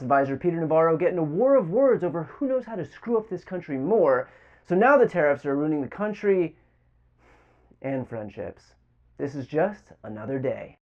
Advisor Peter Navarro get in a war of words over who knows how to screw up this country more. So now the tariffs are ruining the country and friendships. This is just another day.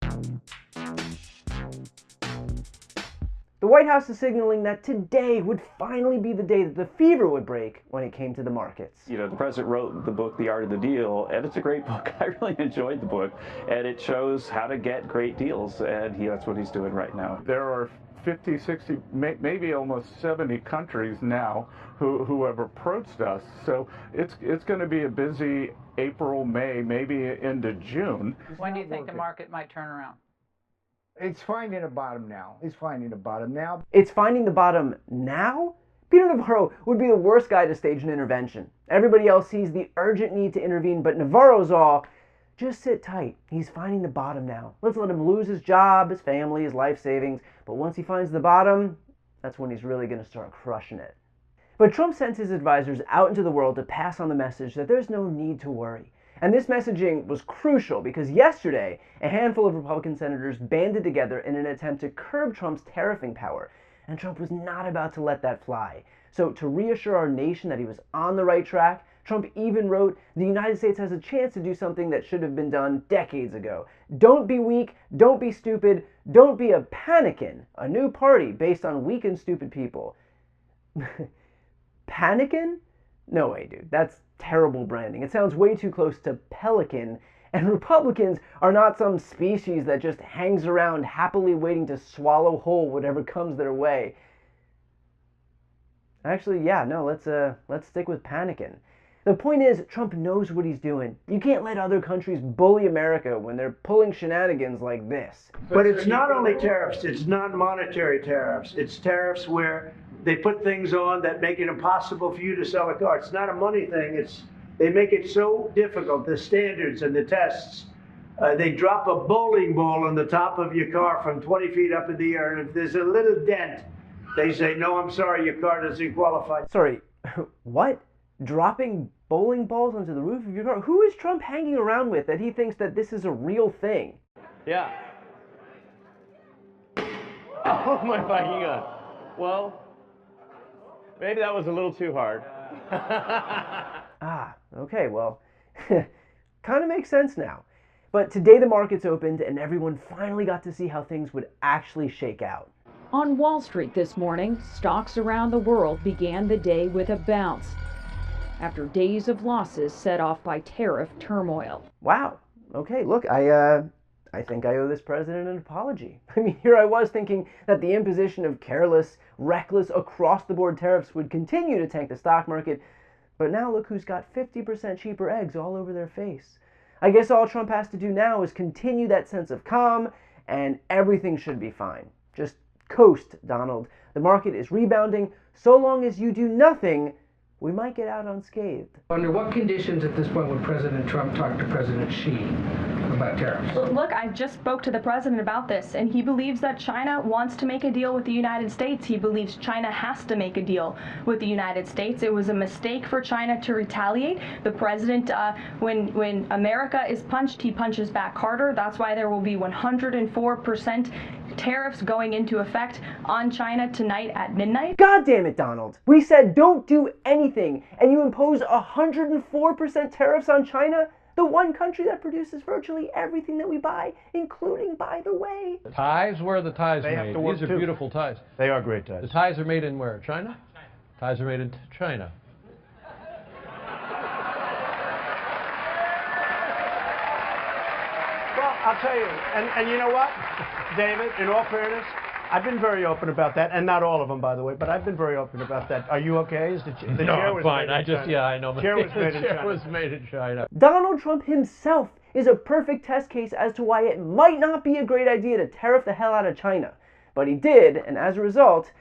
The White House is signaling that today would finally be the day that the fever would break when it came to the markets. You know, the president wrote the book, The Art of the Deal, and it's a great book. I really enjoyed the book, and it shows how to get great deals, and that's what he's doing right now. There are 50, 60, maybe almost 70 countries now who have approached us. So it's going to be a busy April, May, maybe into June. When do you think the market might turn around? It's finding a bottom now. It's finding a bottom now. It's finding the bottom now? Peter Navarro would be the worst guy to stage an intervention. Everybody else sees the urgent need to intervene, but Navarro's all, just sit tight. He's finding the bottom now. Let's let him lose his job, his family, his life savings. But once he finds the bottom, that's when he's really going to start crushing it. But Trump sends his advisors out into the world to pass on the message that there's no need to worry. And this messaging was crucial because yesterday, a handful of Republican senators banded together in an attempt to curb Trump's tariffing power. And Trump was not about to let that fly. So to reassure our nation that he was on the right track, Trump even wrote, the United States has a chance to do something that should have been done decades ago. Don't be weak, don't be stupid, don't be a panickin', a new party based on weak and stupid people. Panickin'? No way, dude. That's terrible branding. It sounds way too close to pelican, and Republicans are not some species that just hangs around happily waiting to swallow whole whatever comes their way. Actually, yeah, no, let's stick with panicking. The point is, Trump knows what he's doing. You can't let other countries bully America when they're pulling shenanigans like this. But it's not only tariffs, it's non-monetary tariffs. It's tariffs where they put things on that make it impossible for you to sell a car. It's not a money thing. They make it so difficult, the standards and the tests. They drop a bowling ball on the top of your car from 20 feet up in the air, and if there's a little dent, they say, no, I'm sorry, your car doesn't qualify. Sorry, what? Dropping bowling balls onto the roof of your car? Who is Trump hanging around with that he thinks that this is a real thing? Yeah. Oh my fucking God. Well, maybe that was a little too hard. Ah, okay, well, kind of makes sense now. But today the markets opened and everyone finally got to see how things would actually shake out. On Wall Street this morning, stocks around the world began the day with a bounce after days of losses set off by tariff turmoil. Wow. Okay, look, I think I owe this president an apology. I mean, here I was thinking that the imposition of careless, reckless, across-the-board tariffs would continue to tank the stock market, but now look who's got 50% cheaper eggs all over their face. I guess all Trump has to do now is continue that sense of calm, and everything should be fine. Just coast, Donald. The market is rebounding. So long as you do nothing, we might get out unscathed. Under what conditions at this point would President Trump talk to President Xi about tariffs? Look, I just spoke to the president about this, and he believes that China wants to make a deal with the United States. He believes China has to make a deal with the United States. It was a mistake for China to retaliate. The president, when America is punched, he punches back harder. That's why there will be 104% tariffs going into effect on China tonight at midnight. God damn it, Donald. We said don't do anything, and you impose 104% tariffs on China, the one country that produces virtually everything that we buy, including, by the way, ties. Where are the ties made? These are beautiful ties. They are great ties. The ties are made in where? China? Ties are made in China. Well, I'll tell you, and you know what, David, in all fairness, I've been very open about that, and not all of them, by the way, but I've been very open about that. Are you okay? Is the No, chair was fine. made in China. Yeah, I know. The chair was made in The chair China. was made in China. Donald Trump himself is a perfect test case as to why it might not be a great idea to tariff the hell out of China. But he did, and as a result,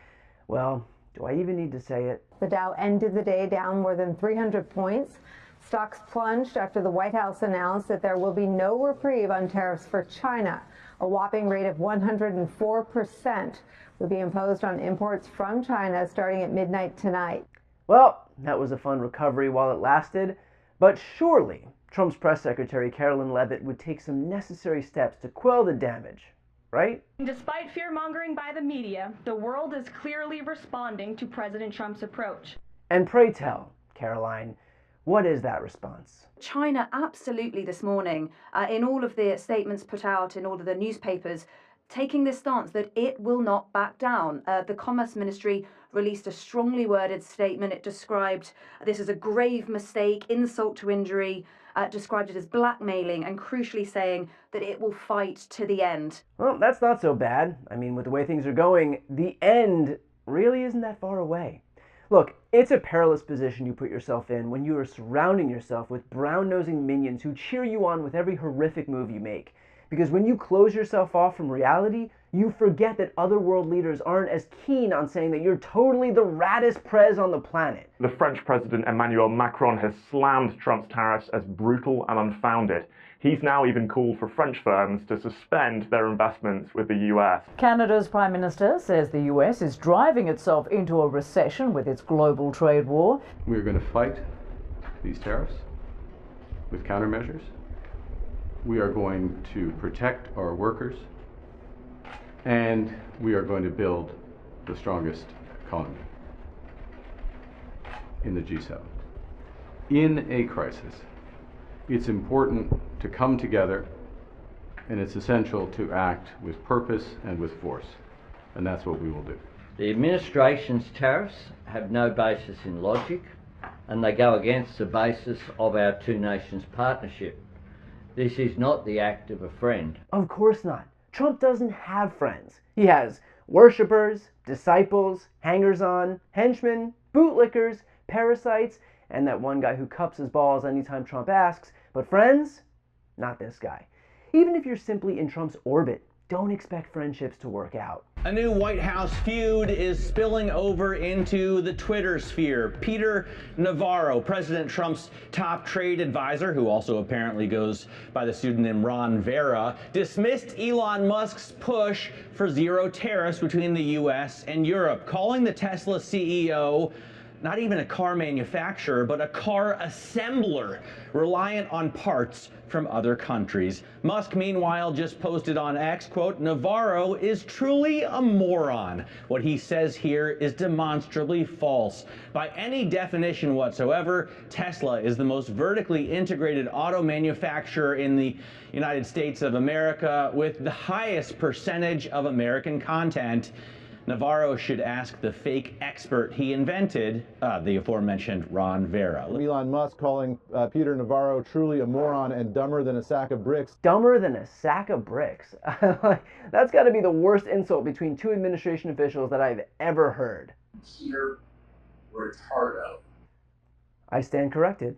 well, do I even need to say it? The Dow ended the day down more than 300 points. Stocks plunged after the White House announced that there will be no reprieve on tariffs for China. A whopping rate of 104% will be imposed on imports from China starting at midnight tonight. Well, that was a fun recovery while it lasted, but surely Trump's press secretary Carolyn Leavitt would take some necessary steps to quell the damage. right? Despite fear-mongering by the media, the world is clearly responding to President Trump's approach. And pray tell, Caroline, what is that response? China absolutely this morning, in all of the statements put out in all of the newspapers, taking this stance that it will not back down. The Commerce Ministry released a strongly worded statement. It described this as a grave mistake, insult to injury, described it as blackmailing, and crucially saying that it will fight to the end. Well, that's not so bad. I mean, with the way things are going, the end really isn't that far away. Look, it's a perilous position you put yourself in when you are surrounding yourself with brown-nosing minions who cheer you on with every horrific move you make. Because when you close yourself off from reality, you forget that other world leaders aren't as keen on saying that you're totally the raddest prez on the planet. The French President Emmanuel Macron has slammed Trump's tariffs as brutal and unfounded. He's now even called for French firms to suspend their investments with the US. Canada's Prime Minister says the US is driving itself into a recession with its global trade war. We're going to fight these tariffs with countermeasures. We are going to protect our workers, and we are going to build the strongest economy in the G7. In a crisis, it's important to come together, and it's essential to act with purpose and with force, and that's what we will do. The administration's tariffs have no basis in logic, and they go against the basis of our two nations partnership. This is not the act of a friend. Of course not. Trump doesn't have friends. He has worshippers, disciples, hangers-on, henchmen, bootlickers, parasites, and that one guy who cups his balls anytime Trump asks. But friends? Not this guy. Even if you're simply in Trump's orbit, don't expect friendships to work out. A new White House feud is spilling over into the Twitter sphere. Peter Navarro, President Trump's top trade advisor, who also apparently goes by the pseudonym Ron Vera, dismissed Elon Musk's push for zero tariffs between the US and Europe, calling the Tesla CEO not even a car manufacturer, but a car assembler, reliant on parts from other countries. Musk, meanwhile, just posted on X, quote, "Navarro is truly a moron. What he says here is demonstrably false. By any definition whatsoever, Tesla is the most vertically integrated auto manufacturer in the United States of America with the highest percentage of American content. Navarro should ask the fake expert he invented, the aforementioned Ron Vera." Elon Musk calling Peter Navarro truly a moron and dumber than a sack of bricks. Dumber than a sack of bricks? That's got to be the worst insult between two administration officials that I've ever heard. Peter Retardo. I stand corrected.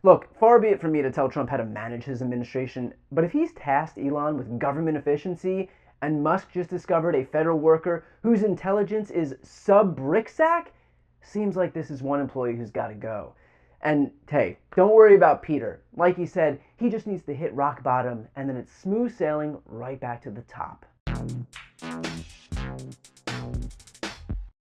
Look, far be it from me to tell Trump how to manage his administration, but if he's tasked Elon with government efficiency, and Musk just discovered a federal worker whose intelligence is sub-bricksack, seems like this is one employee who's got to go. And hey, don't worry about Peter. Like he said, he just needs to hit rock bottom, and then it's smooth sailing right back to the top.